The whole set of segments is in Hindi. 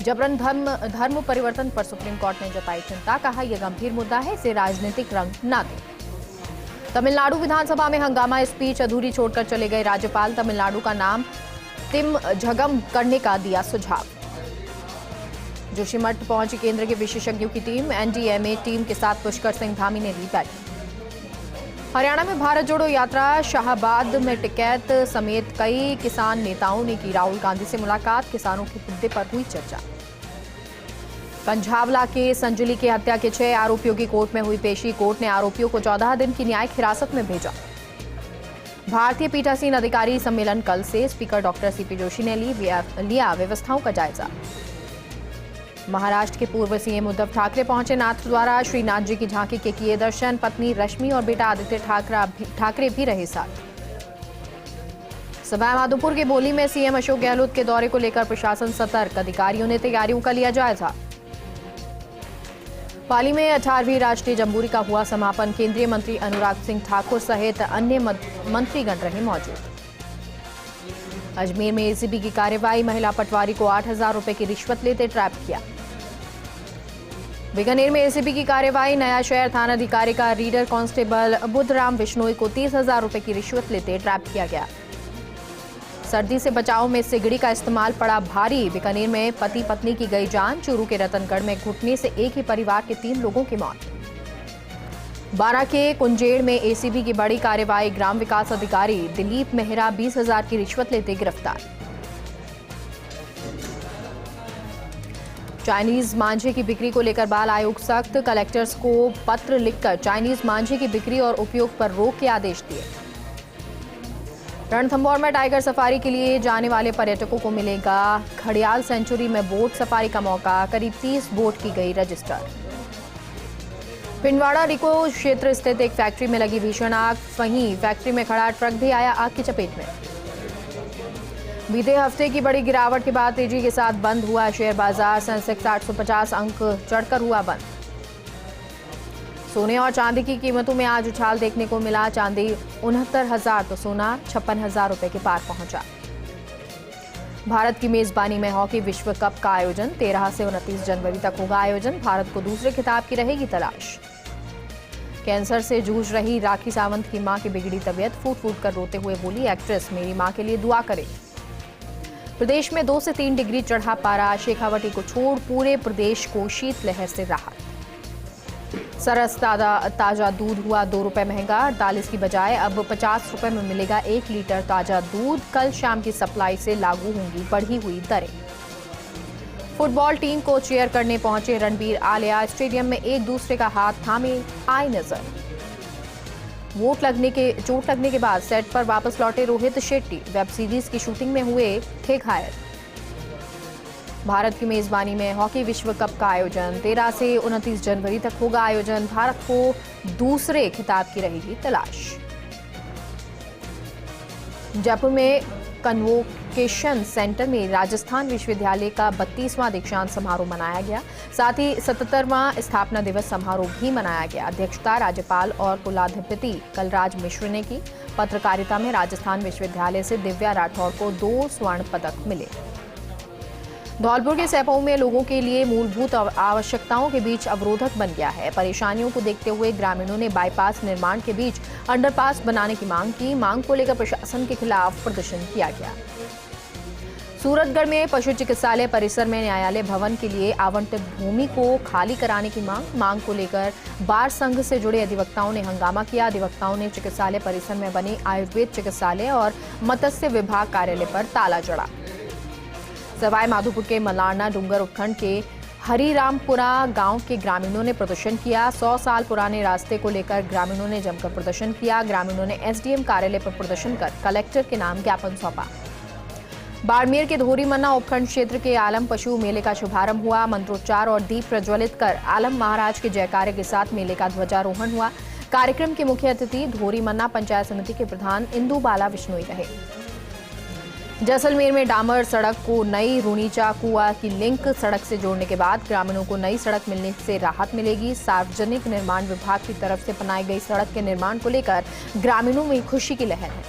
जबरन धर्म परिवर्तन पर सुप्रीम कोर्ट ने जताई चिंता, कहा यह गंभीर मुद्दा है, इसे राजनीतिक रंग ना दें। तमिलनाडु विधानसभा में हंगामा, स्पीच अधूरी छोड़कर चले गए राज्यपाल। तमिलनाडु का नाम तिम झगम करने का दिया सुझाव। जोशीमठ पहुंची केंद्र के विशेषज्ञों की टीम। एनडीएमए टीम के साथ पुष्कर सिंह धामी ने ली बैठक। हरियाणा में भारत जोड़ो यात्रा, शाहबाद में टिकैत समेत कई किसान नेताओं ने की राहुल गांधी से मुलाकात। किसानों के मुद्दे पर हुई चर्चा। पंजाबला के संजली की हत्या के 6 आरोपियों की कोर्ट में हुई पेशी। कोर्ट ने आरोपियों को 14 दिन की न्यायिक हिरासत में भेजा। भारतीय पीठासीन अधिकारी सम्मेलन कल से। स्पीकर डॉक्टर सीपी जोशी ने लिया व्यवस्थाओं का जायजा। महाराष्ट्र के पूर्व सीएम उद्धव ठाकरे पहुंचे नाथद्वारा। श्रीनाथ जी की झांकी के किए दर्शन। पत्नी रश्मि और बेटा आदित्य ठाकरे भी रहे साथ। सवाई माधोपुर के बोली में सीएम अशोक गहलोत के दौरे को लेकर प्रशासन सतर्क। अधिकारियों ने तैयारियों का लिया जायजा। पाली में 18वीं राष्ट्रीय जम्बूरी का हुआ समापन। केंद्रीय मंत्री अनुराग सिंह ठाकुर सहित अन्य मंत्रीगण रहे मौजूद। अजमेर में एसीबी की कार्रवाई। महिला पटवारी को 8,000 रुपए की रिश्वत लेते ट्रैप किया। बीकानेर में एसीबी की कार्रवाई। नया शहर थानाधिकारी का रीडर कांस्टेबल बुद्धराम बिश्नोई को 30,000 रुपए की रिश्वत लेते ट्रैप किया गया। सर्दी से बचाव में सिगड़ी का इस्तेमाल पड़ा भारी। बीकानेर में पति पत्नी की गई जान। चूरू के रतनगढ़ में घुटने से एक ही परिवार के 3 लोगों की मौत। बारां के कुंजेड़ में एसीबी की बड़ी कार्रवाई। ग्राम विकास अधिकारी दिलीप मेहरा 20,000 की रिश्वत लेते गिरफ्तार। चाइनीज मांझे की बिक्री को लेकर बाल आयोग सख्त। कलेक्टर्स को पत्र लिखकर चाइनीज मांझे की बिक्री और उपयोग पर रोक के आदेश दिए। रणथंभौर में टाइगर सफारी के लिए जाने वाले पर्यटकों को मिलेगा घड़ियाल सेंचुरी में बोट सफारी का मौका। करीब 30 बोट की गई रजिस्टर। पिंडवाड़ा रिको क्षेत्र स्थित एक फैक्ट्री में लगी भीषण आग। वहीं फैक्ट्री में खड़ा ट्रक भी आया आग की चपेट में। बीते हफ्ते की बड़ी गिरावट के बाद तेजी के साथ बंद हुआ शेयर बाजार। सेंसेक्स 850 अंक चढ़कर हुआ बंद। सोने और चांदी की कीमतों में आज उछाल देखने को मिला। चांदी 69,000 तो सोना 56,000 रुपए के पार पहुंचा। भारत की मेजबानी में हॉकी विश्व कप का आयोजन। 13 से 29 जनवरी तक होगा आयोजन। भारत को दूसरे खिताब की रहेगी तलाश। कैंसर से जूझ रही राखी सावंत की मां की बिगड़ी तबीयत। फूट फूट कर रोते हुए बोली एक्ट्रेस मेरी मां के लिए दुआ करें। प्रदेश में 2 से 3 डिग्री चढ़ा पारा। शेखावटी को छोड़ पूरे प्रदेश को शीतलहर से राहत। सरस ताजा दूध हुआ 2 रुपए महंगा। 48 की बजाय अब 50 रुपए में मिलेगा 1 लीटर ताजा दूध। कल शाम की सप्लाई से लागू होंगी बढ़ी हुई दरें। फुटबॉल टीम को चीयर करने पहुंचे रणबीर आलिया। स्टेडियम में एक दूसरे का हाथ थामे आए नजर। चोट लगने के बाद सेट पर वापस लौटे रोहित शेट्टी। वेब सीरीज की शूटिंग में हुए थे घायल। भारत की मेजबानी में हॉकी विश्व कप का आयोजन। 13 से 29 जनवरी तक होगा आयोजन। भारत को दूसरे खिताब की रहेगी तलाश। जयपुर में कन्वोकेशन सेंटर में राजस्थान विश्वविद्यालय का 32वां दीक्षांत समारोह मनाया गया। साथ ही 77वां स्थापना दिवस समारोह भी मनाया गया। अध्यक्षता राज्यपाल और कुलाधिपति कलराज मिश्र ने की। पत्रकारिता में राजस्थान विश्वविद्यालय से दिव्या राठौर को 2 स्वर्ण पदक मिले। धौलपुर के सैपऊ में लोगों के लिए मूलभूत आवश्यकताओं के बीच अवरोधक बन गया है। परेशानियों को देखते हुए ग्रामीणों ने बाईपास निर्माण के बीच अंडरपास बनाने की मांग की। मांग को लेकर प्रशासन के खिलाफ प्रदर्शन किया गया। सूरतगढ़ में पशु चिकित्सालय परिसर में न्यायालय भवन के लिए आवंटित भूमि को खाली कराने की मांग को लेकर बार संघ से जुड़े अधिवक्ताओं ने हंगामा किया। अधिवक्ताओं ने चिकित्सालय परिसर में बने आयुर्वेद चिकित्सालय और मत्स्य विभाग कार्यालय पर ताला जड़ा। सवाई माधोपुर के मलारना डूंगर उपखंड के हरिरामपुरा गांव के ग्रामीणों ने प्रदर्शन किया। 100 साल पुराने रास्ते को लेकर ग्रामीणों ने जमकर प्रदर्शन किया। ग्रामीणों ने एसडीएम कार्यालय पर प्रदर्शन कर कलेक्टर के नाम ज्ञापन सौंपा। बाड़मेर के धोरीमन्ना उपखंड क्षेत्र के आलम पशु मेले का शुभारंभ हुआ। मंत्रोच्चार और दीप प्रज्वलित कर आलम महाराज के जयकारे के साथ मेले का ध्वजारोहण हुआ। कार्यक्रम के मुख्य अतिथि धोरीमन्ना पंचायत समिति के प्रधान इंदु बाला बिश्नोई रहे। जैसलमेर में डामर सड़क को नई रूनीचा कुआ की लिंक सड़क से जोड़ने के बाद ग्रामीणों को नई सड़क मिलने से राहत मिलेगी। सार्वजनिक निर्माण विभाग की तरफ से बनाई गई सड़क के निर्माण को लेकर ग्रामीणों में खुशी की लहर है।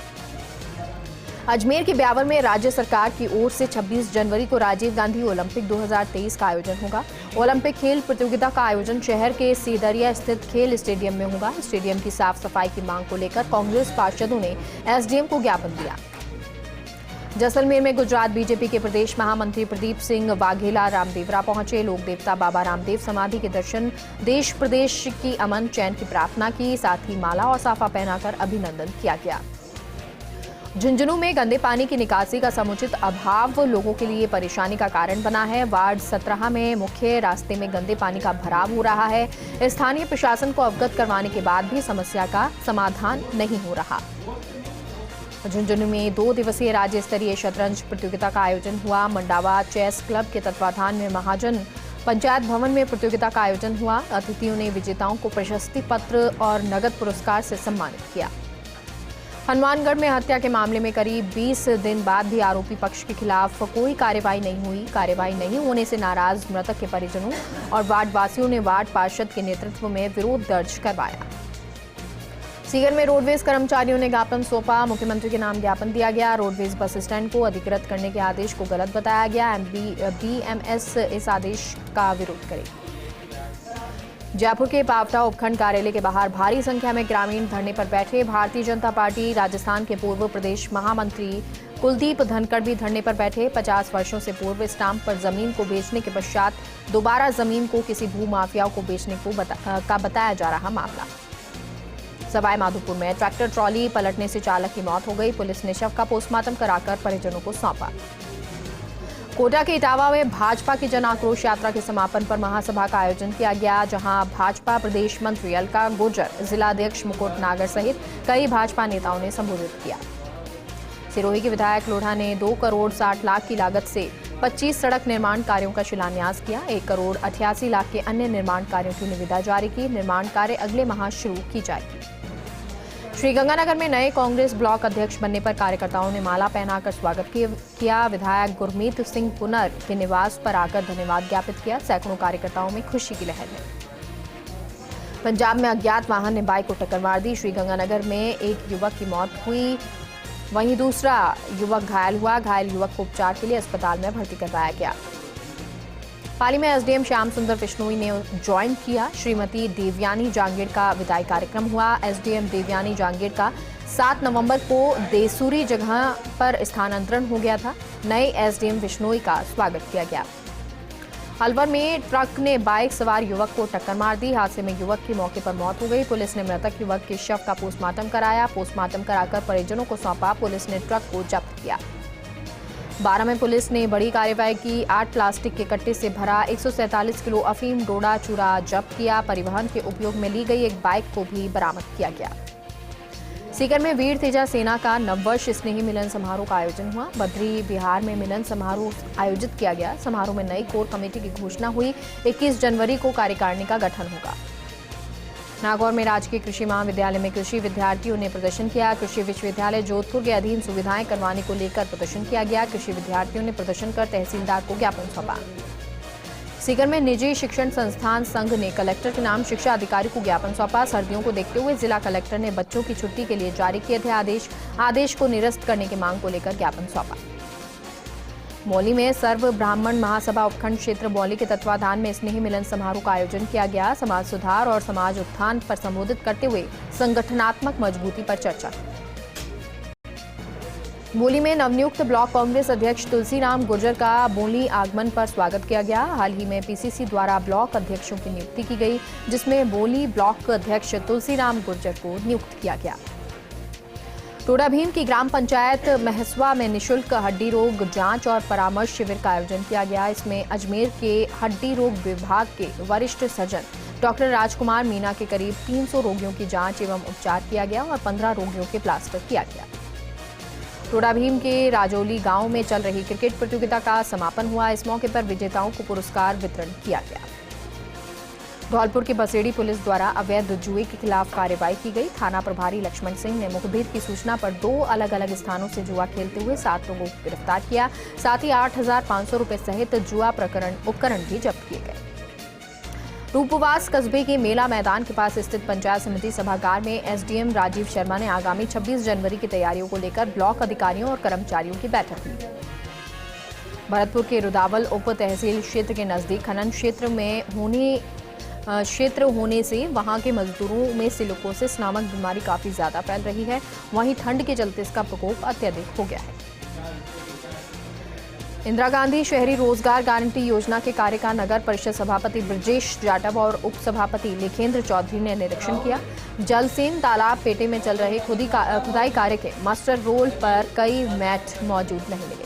अजमेर के ब्यावर में राज्य सरकार की ओर से 26 जनवरी को राजीव गांधी ओलंपिक 2023 का आयोजन होगा। ओलंपिक खेल प्रतियोगिता का आयोजन शहर के सीदरिया स्थित खेल स्टेडियम में होगा। स्टेडियम की साफ सफाई की मांग को लेकर कांग्रेस पार्षदों ने एसडीएम को ज्ञापन दिया। जैसलमेर में गुजरात बीजेपी के प्रदेश महामंत्री प्रदीप सिंह वाघेला रामदेवरा पहुंचे। लोक देवता बाबा रामदेव समाधि के दर्शन, देश प्रदेश की अमन चैन की प्रार्थना की, साथ ही माला और साफा पहनाकर अभिनंदन किया गया। झुंझुनू में गंदे पानी की निकासी का समुचित अभाव लोगों के लिए परेशानी का कारण बना है। वार्ड 17 में मुख्य रास्ते में गंदे पानी का भराव हो रहा है। स्थानीय प्रशासन को अवगत करवाने के बाद भी समस्या का समाधान नहीं हो रहा। झुंझुनू में 2 दिवसीय राज्य स्तरीय शतरंज प्रतियोगिता का आयोजन हुआ। मंडावा चेस क्लब के तत्वाधान में महाजन पंचायत भवन में प्रतियोगिता का आयोजन हुआ। अतिथियों ने विजेताओं को प्रशस्ति पत्र और नगद पुरस्कार से सम्मानित किया। हनुमानगढ़ में हत्या के मामले में करीब 20 दिन बाद भी आरोपी पक्ष के खिलाफ कोई कार्रवाई नहीं हुई। कार्रवाई नहीं होने से नाराज मृतक के परिजनों और वार्ड वासियों ने वार्ड पार्षद के नेतृत्व में विरोध दर्ज करवाया। सीकर में रोडवेज कर्मचारियों ने ज्ञापन सौंपा। मुख्यमंत्री के नाम ज्ञापन दिया गया। रोडवेज बस स्टैंड को अधिकृत करने के आदेश को गलत बताया गया। बीएमएस इस आदेश का विरोध करेगी। जयपुर के पावटा उपखंड कार्यालय के बाहर भारी संख्या में ग्रामीण धरने पर बैठे। भारतीय जनता पार्टी राजस्थान के पूर्व प्रदेश महामंत्री कुलदीप धनखड़ भी धरने पर बैठे। 50 वर्षों से पूर्व स्टाम्प पर जमीन को बेचने के पश्चात दोबारा जमीन को किसी भूमाफियाओं को बेचने को बताया जा रहा मामला। सवाई माधोपुर में ट्रैक्टर ट्रॉली पलटने से चालक की मौत हो गई। पुलिस ने शव का पोस्टमार्टम कराकर परिजनों को सौंपा। कोटा के इटावा में भाजपा की जन आक्रोश यात्रा के समापन पर महासभा का आयोजन किया गया, जहां भाजपा प्रदेश मंत्री अलका गुर्जर, जिलाध्यक्ष मुकुट नागर सहित कई भाजपा नेताओं ने संबोधित किया। सिरोही के विधायक लोढ़ा ने 2 करोड़ 60 लाख की लागत से 25 सड़क निर्माण कार्यों का शिलान्यास किया। 1 करोड़ 88 लाख के अन्य निर्माण कार्यों की निविदा जारी की। निर्माण कार्य अगले माह शुरू की जाएगी। श्रीगंगानगर में नए कांग्रेस ब्लॉक अध्यक्ष बनने पर कार्यकर्ताओं ने माला पहनाकर स्वागत किया। विधायक गुरमीत सिंह पुनर के निवास पर आकर धन्यवाद ज्ञापित किया। सैकड़ों कार्यकर्ताओं में खुशी की लहर है। पंजाब में अज्ञात वाहन ने बाइक को टक्कर मार दी। श्रीगंगानगर में एक युवक की मौत हुई, वहीं दूसरा युवक घायल हुआ। घायल युवक को उपचार के लिए अस्पताल में भर्ती करवाया गया। पाली में एसडीएम श्याम सुंदर बिश्नोई ने ज्वाइन किया। श्रीमती देवयानी जांगीड़ का विदाई कार्यक्रम हुआ। एसडीएम देवयानी जांगीड़ का 7 नवंबर को देसूरी जगह पर स्थानांतरण हो गया था। नए एसडीएम बिश्नोई का स्वागत किया गया। अलवर में ट्रक ने बाइक सवार युवक को टक्कर मार दी। हादसे में युवक की मौके पर मौत हो गई। पुलिस ने मृतक युवक के शव का पोस्टमार्टम कराया। पोस्टमार्टम कराकर परिजनों को सौंपा। पुलिस ने ट्रक को जब्त किया। 12 में पुलिस ने बड़ी कार्रवाई की। 8 प्लास्टिक के कट्टे से भरा 147 किलो अफीम डोडा चूरा जब्त किया। परिवहन के उपयोग में ली गई एक बाइक को भी बरामद किया गया। सीकर में वीर तेजा सेना का नववर्ष स्नेही मिलन समारोह का आयोजन हुआ। बद्री बिहार में मिलन समारोह आयोजित किया गया। समारोह में नई कोर कमेटी की घोषणा हुई। 21 जनवरी को कार्यकारिणी का गठन होगा। नागौर में राजकीय कृषि महाविद्यालय में कृषि विद्यार्थियों ने प्रदर्शन किया। कृषि विश्वविद्यालय जोधपुर के अधीन सुविधाएं करवाने को लेकर प्रदर्शन किया गया। कृषि विद्यार्थियों ने प्रदर्शन कर तहसीलदार को ज्ञापन सौंपा। सीकर में निजी शिक्षण संस्थान संघ ने कलेक्टर के नाम शिक्षा अधिकारी को ज्ञापन सौंपा। सर्दियों को देखते हुए जिला कलेक्टर ने बच्चों की छुट्टी के लिए जारी किए थे आदेश को निरस्त करने की मांग को लेकर ज्ञापन सौंपा। मौली में सर्व ब्राह्मण महासभा उपखंड क्षेत्र मौली के तत्वाधान में स्नेही मिलन समारोह का आयोजन किया गया। समाज सुधार और समाज उत्थान पर संबोधित करते हुए संगठनात्मक मजबूती पर चर्चा। बोली में नवनियुक्त ब्लॉक कांग्रेस अध्यक्ष तुलसीराम गुर्जर का बोली आगमन पर स्वागत किया गया। हाल ही में पीसीसी द्वारा ब्लॉक अध्यक्षों की नियुक्ति की गई, जिसमें बोली ब्लॉक अध्यक्ष तुलसीराम गुर्जर को नियुक्त किया गया। टोडा भीम की ग्राम पंचायत महसवा में निशुल्क हड्डी रोग जांच और परामर्श शिविर का आयोजन किया गया। इसमें अजमेर के हड्डी रोग विभाग के वरिष्ठ सर्जन डॉक्टर राजकुमार मीना के करीब 300 रोगियों की जांच एवं उपचार किया गया और 15 रोगियों के प्लास्टर किया गया। टोडा भीम के राजौली गांव में चल रही क्रिकेट प्रतियोगिता का समापन हुआ। इस मौके पर विजेताओं को पुरस्कार वितरण किया गया। धौलपुर की बसेड़ी पुलिस द्वारा अवैध जुए के खिलाफ कार्रवाई की गई। थाना प्रभारी लक्ष्मण सिंह ने मुखबिर की सूचना पर 2 अलग अलग स्थानों से जुआ खेलते हुए 7 लोगों को गिरफ्तार किया। साथ ही 8,500 रुपए सहित जुआ उपकरण भी जब्त किए गए। रूपवास कस्बे के मेला मैदान के पास स्थित पंचायत समिति सभागार में एसडीएम राजीव शर्मा ने आगामी 26 जनवरी की तैयारियों को लेकर ब्लॉक अधिकारियों और कर्मचारियों की बैठक की। भरतपुर के रुदावल उप तहसील क्षेत्र के नजदीक खनन क्षेत्र होने से वहां के मजदूरों में सिलिकोसिस नामक बीमारी काफी ज्यादा फैल रही है। वहीं ठंड के चलते इसका प्रकोप अत्यधिक हो गया है। इंदिरा गांधी शहरी रोजगार गारंटी योजना के कार्य का नगर परिषद सभापति ब्रजेश जाटव और उप सभापति लेखेंद्र चौधरी ने निरीक्षण किया। जलसेन तालाब पेटे में चल रहे खुदाई कार्य के मास्टर रोल पर कई मैट मौजूद नहीं मिले।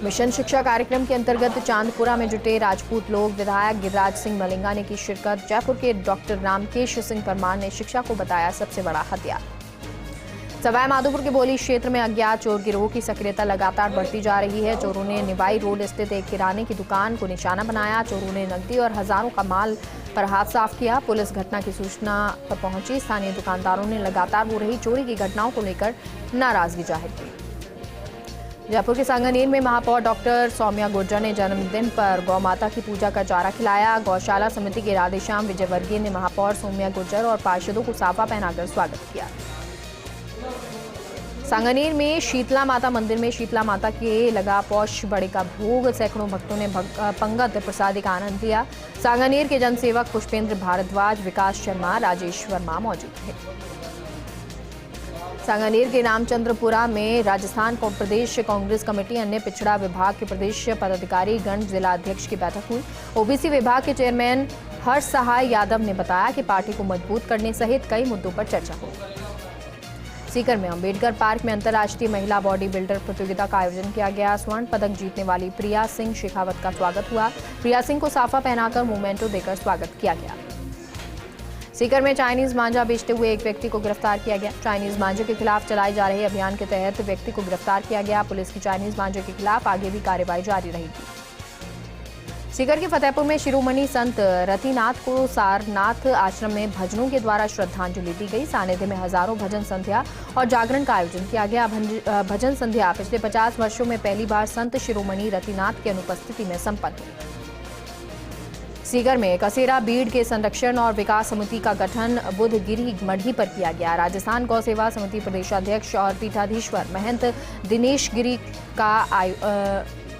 मिशन शिक्षा कार्यक्रम के अंतर्गत चांदपुरा में जुटे राजपूत लोग विधायक गिरिराज सिंह मलिंगा ने की शिरकत। जयपुर के डॉक्टर रामकेश सिंह परमार ने शिक्षा को बताया सबसे बड़ा हथियार। सवाई माधोपुर के बोली क्षेत्र में अज्ञात चोर गिरोह की सक्रियता लगातार बढ़ती जा रही है। चोरों ने निवाई रोड स्थित एक किराने की दुकान को निशाना बनाया। चोरों ने नकदी और हजारों का माल पर हाथ साफ किया। पुलिस घटना की सूचना पर पहुंची। स्थानीय दुकानदारों ने लगातार हो रही चोरी की घटनाओं को लेकर नाराजगी जाहिर की। जयपुर के सांगानेर में महापौर डॉक्टर सौम्या गुर्जर ने जन्मदिन पर गौ माता की पूजा का चारा खिलाया। गौशाला समिति के राधेश्याम विजयवर्गीय ने महापौर सौम्या गुर्जर और पार्षदों को साफा पहनाकर स्वागत किया। सांगानेर में शीतला माता मंदिर में शीतला माता के लगा पौष बड़े का भोग। सैकड़ों भक्तों ने पंगत प्रसादी का आनंद लिया। सांगानेर के जनसेवक पुष्पेंद्र भारद्वाज, विकास शर्मा, राजेश वर्मा मौजूद थे। सांगानेर के रामचंद्रपुरा में राजस्थान प्रदेश कांग्रेस कमेटी अन्य पिछड़ा विभाग के प्रदेश पदाधिकारी गण जिला अध्यक्ष की बैठक हुई। ओबीसी विभाग के चेयरमैन हर्ष सहाय यादव ने बताया कि पार्टी को मजबूत करने सहित कई मुद्दों पर चर्चा हुई। सीकर में अंबेडकर पार्क में अंतर्राष्ट्रीय महिला बॉडी बिल्डर प्रतियोगिता का आयोजन किया गया। स्वर्ण पदक जीतने वाली प्रिया सिंह शेखावत का स्वागत हुआ। प्रिया सिंह को साफा पहनाकर मोमेंटो देकर स्वागत किया गया। सीकर में चाइनीज मांझा बेचते हुए एक व्यक्ति को गिरफ्तार किया गया। चाइनीज मांझे के खिलाफ चलाए जा रहे अभियान के तहत व्यक्ति को गिरफ्तार किया गया। पुलिस की चाइनीज मांझे के खिलाफ आगे भी कार्रवाई जारी रहेगी। सीकर के फतेहपुर में शिरोमणि संत रतिनाथ को सारनाथ आश्रम में भजनों के द्वारा श्रद्धांजलि दी गई। सानिध्य में हजारों भजन संध्या और जागरण का आयोजन किया गया। भजन संध्या पिछले 50 वर्षों में पहली बार संत शिरोमणि रतिनाथ की अनुपस्थिति में संपन्न हुई। सीकर में कसेरा बीड़ के संरक्षण और विकास समिति का गठन बुधगिरी मढ़ी पर किया गया। राजस्थान गौ सेवा समिति प्रदेशाध्यक्ष और पीठाधीश्वर महंत दिनेश गिरी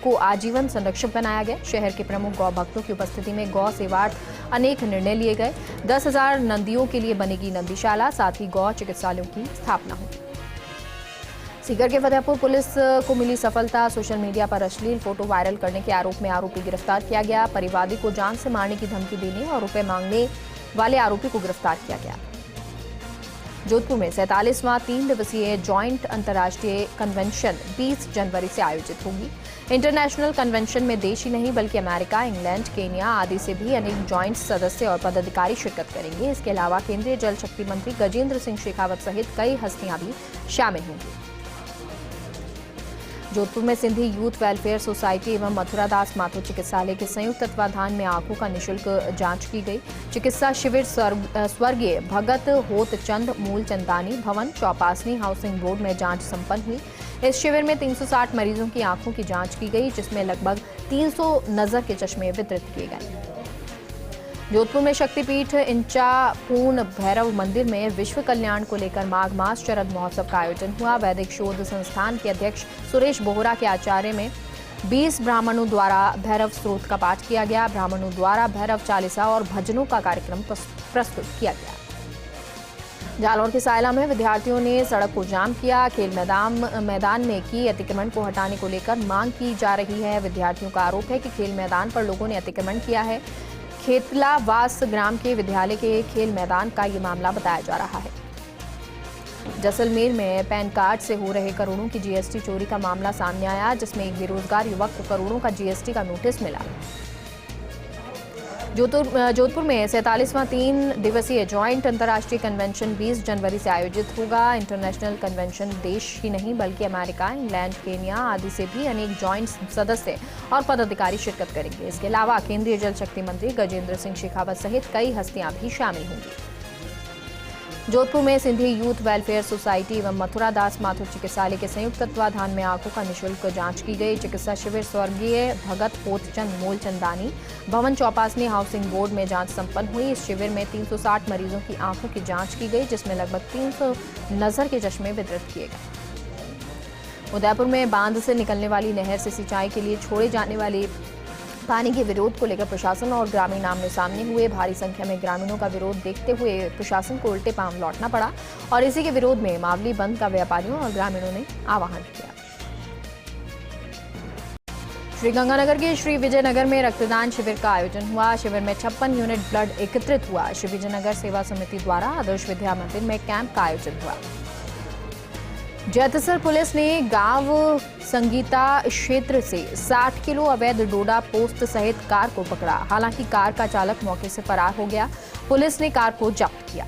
को आजीवन संरक्षक बनाया गया। शहर के प्रमुख गौ भक्तों की उपस्थिति में गौ सेवार्थ अनेक निर्णय लिए गए। 10,000 नंदियों के लिए बनेगी नंदीशाला, साथ ही गौ चिकित्सालयों की स्थापना हुई। सीकर के फतेहपुर पुलिस को मिली सफलता। सोशल मीडिया पर अश्लील फोटो वायरल करने के आरोप में आरोपी गिरफ्तार किया गया। परिवादी को जान से मारने की धमकी देने और रुपए मांगने वाले आरोपी को गिरफ्तार किया गया। जोधपुर में 47वां 3 दिवसीय जॉइंट अंतर्राष्ट्रीय कन्वेंशन 20 जनवरी से आयोजित होगी। इंटरनेशनल कन्वेंशन में देश ही नहीं बल्कि अमेरिका, इंग्लैंड, केन्या आदि से भी अनेक जॉइंट सदस्य और पदाधिकारी शिरकत करेंगे। इसके अलावा केंद्रीय जल शक्ति मंत्री गजेंद्र सिंह शेखावत सहित कई हस्तियां भी शामिल होंगी। जोधपुर में सिंधी यूथ वेलफेयर सोसाइटी एवं मथुरा दास माथुर चिकित्सालय के संयुक्त तत्वाधान में आंखों का निःशुल्क जांच की गई। चिकित्सा शिविर स्वर्गीय भगत होत चंद मूल चंदानी भवन चौपासनी हाउसिंग बोर्ड में जांच संपन्न हुई। इस शिविर में 360 मरीजों की आंखों की जांच की गई, जिसमें लगभग 300 नजर के चश्मे वितरित किए गए। जोधपुर में शक्तिपीठ इंचापूर्ण भैरव मंदिर में विश्व कल्याण को लेकर माघ मास शरद महोत्सव का आयोजन हुआ। वैदिक शोध संस्थान के अध्यक्ष सुरेश बोहरा के आचार्य में 20 ब्राह्मणों द्वारा भैरव स्त्रोत का पाठ किया गया। ब्राह्मणों द्वारा भैरव चालीसा और भजनों का कार्यक्रम प्रस्तुत किया गया। जालौर के सायला में विद्यार्थियों ने सड़क को जाम किया। खेल मैदान में की अतिक्रमण को हटाने को लेकर मांग की जा रही है। विद्यार्थियों का आरोप है कि खेल मैदान पर लोगों ने अतिक्रमण किया है। खेतलावास ग्राम के विद्यालय के खेल मैदान का ये मामला बताया जा रहा है। जैसलमेर में पैन कार्ड से हो रहे करोड़ों की जीएसटी चोरी का मामला सामने आया, जिसमें एक बेरोजगार युवक को करोड़ों का जीएसटी का नोटिस मिला। जोधपुर में 47वां 3 दिवसीय जॉइंट अंतर्राष्ट्रीय कन्वेंशन 20 जनवरी से आयोजित होगा। इंटरनेशनल कन्वेंशन देश ही नहीं बल्कि अमेरिका, इंग्लैंड, केन्या आदि से भी अनेक जॉइंट सदस्य और पदाधिकारी शिरकत करेंगे। इसके अलावा केंद्रीय जल शक्ति मंत्री गजेंद्र सिंह शेखावत सहित कई हस्तियां भी शामिल होंगी। जोधपुर में सिंधी यूथ वेलफेयर सोसाइटी एवं मथुरा दास माथुर चिकित्सालय के संयुक्त तत्वाधान में आंखों का निःशुल्क जांच की गई। चिकित्सा शिविर स्वर्गीय भगत पोतचंद मूलचंदानी भवन चौपासनी हाउसिंग बोर्ड में जांच संपन्न हुई। इस शिविर में 360 मरीजों की आंखों की जांच की गई, जिसमें लगभग 300 नजर के चश्मे वितरित किए गए। उदयपुर में बांध से निकलने वाली नहर से सिंचाई के लिए छोड़े जाने वाले पानी के विरोध को लेकर प्रशासन और ग्रामीण आमने सामने हुए। भारी संख्या में ग्रामीणों का विरोध देखते हुए प्रशासन को उल्टे पांव लौटना पड़ा और इसी के विरोध में मावली बंद का व्यापारियों और ग्रामीणों ने आह्वान किया। श्रीगंगानगर के श्री विजयनगर में रक्तदान शिविर का आयोजन हुआ। शिविर में 56 यूनिट ब्लड एकत्रित हुआ। श्री विजयनगर सेवा समिति द्वारा आदर्श विद्या मंदिर में कैंप का आयोजन हुआ। जैतसर पुलिस ने गांव संगीता क्षेत्र से 60 किलो अवैध डोडा पोस्त सहित कार को पकड़ा। हालांकि कार का चालक मौके से फरार हो गया। पुलिस ने कार को जब्त किया।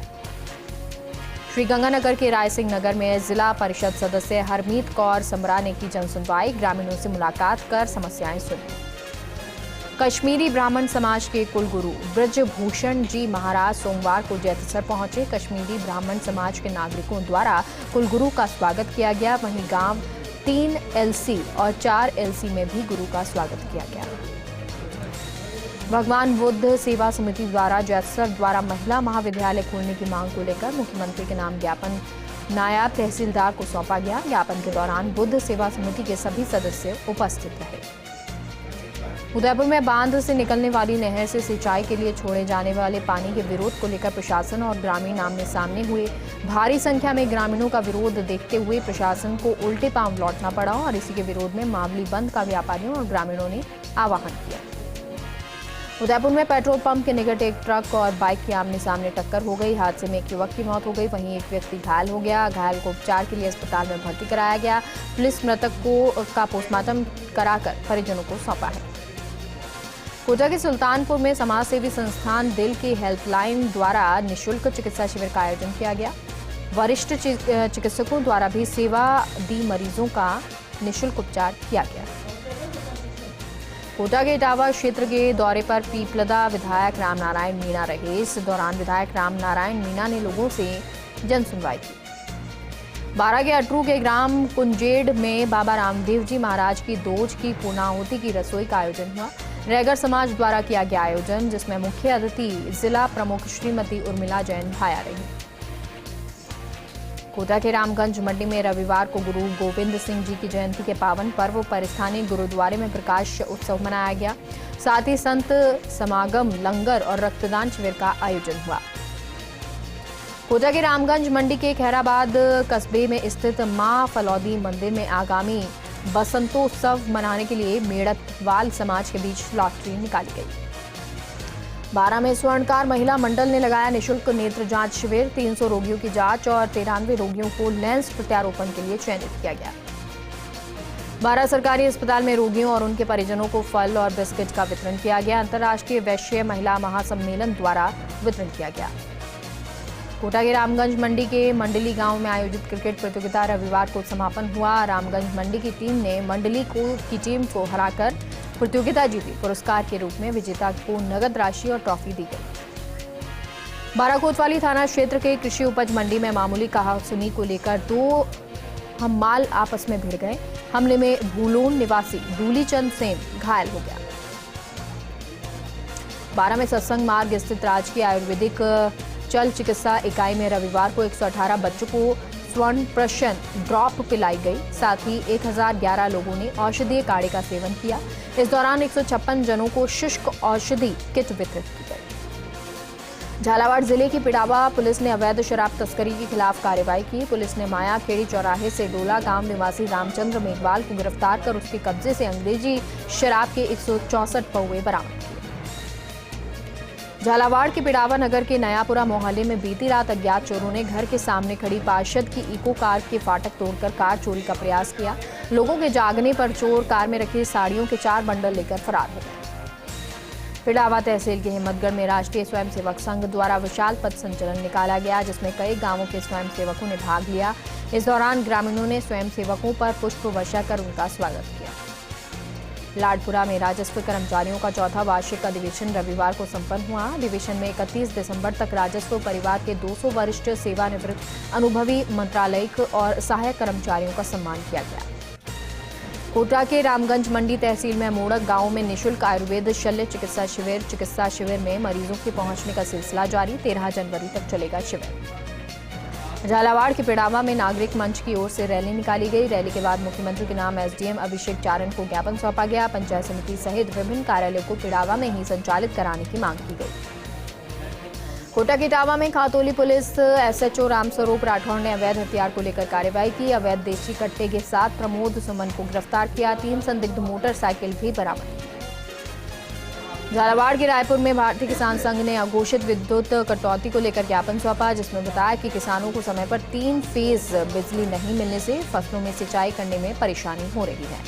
श्रीगंगानगर के रायसिंह नगर में जिला परिषद सदस्य हरमीत कौर समरा ने की जनसुनवाई। ग्रामीणों से मुलाकात कर समस्याएं सुनी। कश्मीरी ब्राह्मण समाज के कुलगुरु ब्रजभूषण जी महाराज सोमवार को जैतसर पहुंचे। कश्मीरी ब्राह्मण समाज के नागरिकों द्वारा कुलगुरु का स्वागत किया गया। वहीं गांव 3 LC और 4 LC में भी गुरु का स्वागत किया गया। भगवान बुद्ध सेवा समिति द्वारा जैतसर द्वारा महिला महाविद्यालय खोलने की मांग को लेकर मुख्यमंत्री के नाम ज्ञापन नायब तहसीलदार को सौंपा गया। ज्ञापन के दौरान बुद्ध सेवा समिति के सभी सदस्य उपस्थित रहे। उदयपुर में बांध से निकलने वाली नहर से सिंचाई के लिए छोड़े जाने वाले पानी के विरोध को लेकर प्रशासन और ग्रामीण आमने सामने हुए। भारी संख्या में ग्रामीणों का विरोध देखते हुए प्रशासन को उल्टे पांव लौटना पड़ा और इसी के विरोध में मावली बंद का व्यापारियों और ग्रामीणों ने आह्वान किया। उदयपुर में पेट्रोल पंप के निकट एक ट्रक और बाइक की आमने सामने टक्कर हो गई। हादसे में एक युवक की मौत हो गई, वहीं एक व्यक्ति घायल हो गया। घायल को उपचार के लिए अस्पताल में भर्ती कराया गया। पुलिस मृतक का पोस्टमार्टम कराकर परिजनों को सौंपा है। कोटा के सुल्तानपुर में समाज सेवी संस्थान दिल की हेल्पलाइन द्वारा निःशुल्क चिकित्सा शिविर का आयोजन किया गया। वरिष्ठ चिकित्सकों द्वारा भी सेवा दी, मरीजों का निःशुल्क उपचार किया गया। कोटा के इटावा क्षेत्र के दौरे पर पीपलदा विधायक रामनारायण मीणा रहे। इस दौरान विधायक रामनारायण मीणा ने लोगों से जनसुनवाई की। बारा के अटरू के ग्राम कुंजेड़ में बाबा रामदेव जी महाराज की दोज की पूर्णाहुति की रसोई का आयोजन हुआ। रैगर समाज द्वारा किया गया आयोजन, जिसमें मुख्य अतिथि जिला प्रमुख श्रीमती उर्मिला जैन भाया रही। कोटा के रामगंज मंडी में रविवार को गुरु गोविंद सिंह जी की जयंती के पावन पर्व पर स्थानीय गुरुद्वारे में प्रकाश उत्सव मनाया गया। साथ ही संत समागम, लंगर और रक्तदान शिविर का आयोजन हुआ। कोटा के रामगंज मंडी के खैराबाद कस्बे में स्थित मां फलौदी मंदिर में आगामी बसंतोत्सव मनाने के लिए मेड़तवाल समाज के बीच लॉटरी निकाली गई। बारा में स्वर्णकार महिला मंडल ने लगाया निःशुल्क नेत्र जांच शिविर। 300 रोगियों की जांच और 93 रोगियों को लेंस प्रत्यारोपण के लिए चयनित किया गया। बारा सरकारी अस्पताल में रोगियों और उनके परिजनों को फल और बिस्किट का वितरण किया गया। अंतर्राष्ट्रीय वैश्य महिला महासम्मेलन द्वारा वितरण किया गया। कोटा के रामगंज मंडी के मंडली गांव में आयोजित क्रिकेट प्रतियोगिता रविवार को समापन हुआ। रामगंज मंडी की टीम ने मंडली की टीम को हराकर प्रतियोगिता जीती। पुरस्कार के रूप में विजेता को नगद राशि और ट्रॉफी दी गई। बारा कोतवाली थाना क्षेत्र के कृषि उपज मंडी में मामूली कहासुनी को लेकर 2 हम्माल आपस में भिड़ गए। हमले में भूलोन निवासी दूलीचंद सेन घायल हो गया। बारा में सत्संग मार्ग स्थित राजकीय आयुर्वेदिक चल चिकित्सा इकाई में रविवार को 118 बच्चों को स्वर्ण प्रशन ड्रॉप पिलाई गई। साथ ही 1011 लोगों ने औषधीय काढ़े का सेवन किया। इस दौरान 156 जनों को शुष्क औषधि किट वितरित की गई। झालावाड़ जिले की पिड़ावा पुलिस ने अवैध शराब तस्करी के खिलाफ कार्रवाई की। पुलिस ने माया खेड़ी चौराहे से डोला गांव निवासी रामचंद्र मेघवाल को गिरफ्तार कर उसके कब्जे से अंग्रेजी शराब के 164 पौवे बरामद किए। झालावाड़ के पिड़ावा नगर के नयापुरा मोहल्ले में बीती रात अज्ञात चोरों ने घर के सामने खड़ी पार्षद की इको कार के फाटक तोड़कर कार चोरी का प्रयास किया। लोगों के जागने पर चोर कार में रखी साड़ियों के 4 बंडल लेकर फरार हो गए। पिड़ावा तहसील के हिम्मतगढ़ में राष्ट्रीय स्वयंसेवक संघ द्वारा विशाल पथ संचलन निकाला गया, जिसमें कई गांवों के स्वयंसेवकों ने भाग लिया। इस दौरान ग्रामीणों ने स्वयंसेवकों पर पुष्प वर्षा कर उनका स्वागत किया। लाडपुरा में राजस्व कर्मचारियों का चौथा वार्षिक अधिवेशन रविवार को संपन्न हुआ। अधिवेशन में 31 दिसंबर तक राजस्व परिवार के 200 वरिष्ठ सेवानिवृत्त अनुभवी मंत्रालयिक और सहायक कर्मचारियों का सम्मान किया गया। कोटा के रामगंज मंडी तहसील में मोड़क गांव में निःशुल्क आयुर्वेद शल्य चिकित्सा शिविर में मरीजों के पहुंचने का सिलसिला जारी। 13 जनवरी तक चलेगा शिविर। झालावाड़ के पिड़ावा में नागरिक मंच की ओर से रैली निकाली गई। रैली के बाद मुख्यमंत्री के नाम एसडीएम अभिषेक चारण को ज्ञापन सौंपा गया। पंचायत समिति सहित विभिन्न कार्यालयों को पिड़ावा में ही संचालित कराने की मांग की गई। कोटा के इटावा में खातौली पुलिस एसएचओ रामस्वरूप राठौड़ ने अवैध हथियार को लेकर कार्रवाई की। अवैध देशी कट्टे के साथ प्रमोद सुमन को गिरफ्तार किया। 3 संदिग्ध मोटरसाइकिल भी बरामद की। झालावाड़ के रायपुर में भारतीय किसान संघ ने अघोषित विद्युत कटौती को लेकर ज्ञापन सौंपा, जिसमें बताया कि किसानों को समय पर 3 फेज बिजली नहीं मिलने से फसलों में सिंचाई करने में परेशानी हो रही है।